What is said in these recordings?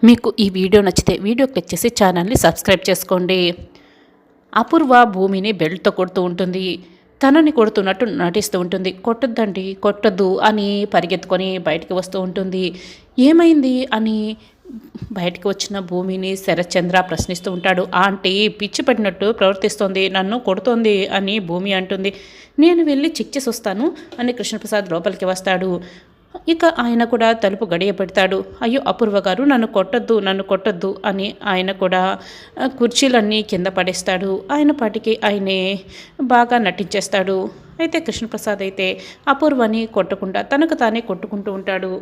మీకు ఈ వీడియో నచ్చితే వీడియో క్లిక్ చేసి ఛానల్ని సబ్స్క్రైబ్ చేసుకోండి. అపూర్వ భూమిని బెల్ట్తో కొడుతూ ఉంటుంది. తనని కొడుతున్నట్టు నటిస్తూ ఉంటుంది. కొట్టొద్దండి, కొట్టొద్దు అని పరిగెత్తుకొని బయటికి వస్తూ ఉంటుంది. ఏమైంది అని బయటికి వచ్చిన భూమిని శరత్చంద్ర ప్రశ్నిస్తూ ఉంటాడు. ఆంటీ పిచ్చి పడినట్టు ప్రవర్తిస్తోంది, నన్ను కొడుతోంది అని భూమి అంటుంది. నేను వెళ్ళి చెక్ చేసి వస్తాను అని కృష్ణప్రసాద్ లోపలికి వస్తాడు. ఇక ఆయన కూడా తలుపు గడియ పెడతాడు. అయ్యో అపూర్వ గారు, నన్ను కొట్టొద్దు, నన్ను కొట్టొద్దు అని ఆయన కూడా కుర్చీలన్నీ కింద పడేస్తాడు. ఆయన పాటికి ఆయనే బాగా నటించేస్తాడు. అయితే కృష్ణప్రసాద్ అయితే అపూర్వని కొట్టకుండా తనకు తానే కొట్టుకుంటూ ఉంటాడు.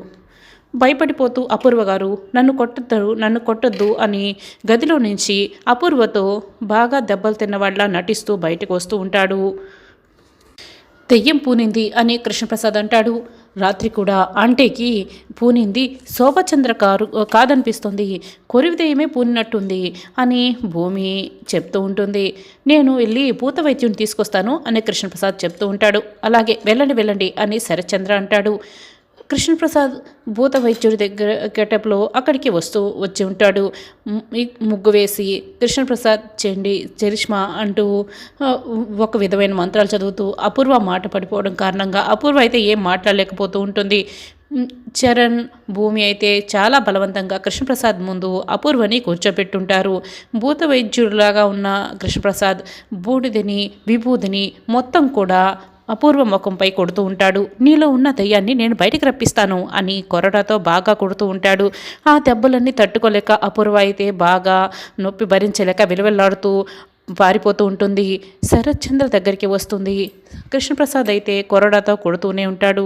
భయపడిపోతూ అపూర్వ గారు, నన్ను కొట్టొద్దు, నన్ను కొట్టొద్దు అని గదిలో నుంచి అపూర్వతో బాగా దెబ్బలు తిన్నవాళ్ళ నటిస్తూ బయటకు వస్తూ ఉంటాడు. దెయ్యం పూనింది అని కృష్ణప్రసాద్ అంటాడు. రాత్రి కూడా ఆంటీకి పూనింది శోభచంద్ర కాదనిపిస్తుంది, కొరివి దెయ్యమే పూనినట్టుంది అని భూమి చెప్తూ ఉంటుంది. నేను వెళ్ళి భూత వైద్యుని తీసుకొస్తాను అని కృష్ణప్రసాద్ చెప్తూ ఉంటాడు. అలాగే వెళ్ళండి వెళ్ళండి అని శరత్చంద్ర అంటాడు. కృష్ణప్రసాద్ భూత వైద్యుడి దగ్గర గెటప్లో అక్కడికి వచ్చి ఉంటాడు. ముగ్గు వేసి కృష్ణప్రసాద్ చరిష్మా అంటూ ఒక విధమైన మంత్రాలు చదువుతూ అపూర్వ మాట పడిపోవడం కారణంగా అపూర్వ అయితే ఏం మాట్లాడలేకపోతూ ఉంటుంది. చరణ్ భూమి అయితే చాలా బలవంతంగా కృష్ణప్రసాద్ ముందు అపూర్వని కూర్చోపెట్టుంటారు. భూత వైద్యుడిలాగా ఉన్న కృష్ణప్రసాద్ బూడిదని విభూదిని మొత్తం కూడా అపూర్వ ముఖంపై కొడుతూ ఉంటాడు. నీలో ఉన్న దయ్యాన్ని నేను బయటికి రప్పిస్తాను అని కొరడాతో బాగా కొడుతూ ఉంటాడు. ఆ దెబ్బలన్నీ తట్టుకోలేక అపూర్వ అయితే బాగా నొప్పి భరించలేక విలువెల్లాడుతూ పారిపోతూ ఉంటుంది. శరత్చంద్ర దగ్గరికి వస్తుంది. కృష్ణప్రసాద్ అయితే కొరడాతో కొడుతూనే ఉంటాడు.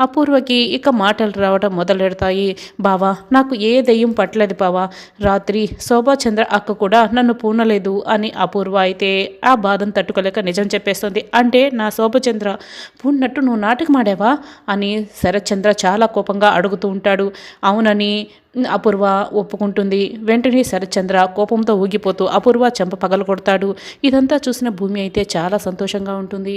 అపూర్వకి ఇక మాటలు రావడం మొదలెడతాయి. బావా, నాకు ఏ దయ్యం పట్టలేదు బావా, రాత్రి శోభాచంద్ర అక్క కూడా నన్ను పూనలేదు అని అపూర్వ అయితే ఆ బాధను తట్టుకోలేక నిజం చెప్పేస్తుంది. అంటే నా శోభచంద్ర పూన్నట్టు నువ్వు నాటకం ఆడావా అని శరత్చంద్ర చాలా కోపంగా అడుగుతూ ఉంటాడు. అవునని అపూర్వ ఒప్పుకుంటుంది. వెంటనే శరత్చంద్ర కోపంతో ఊగిపోతూ అపూర్వ చెంప పగలగొడతాడు. ఇదంతా చూసిన భూమి అయితే చాలా సంతోషంగా ఉంటుంది.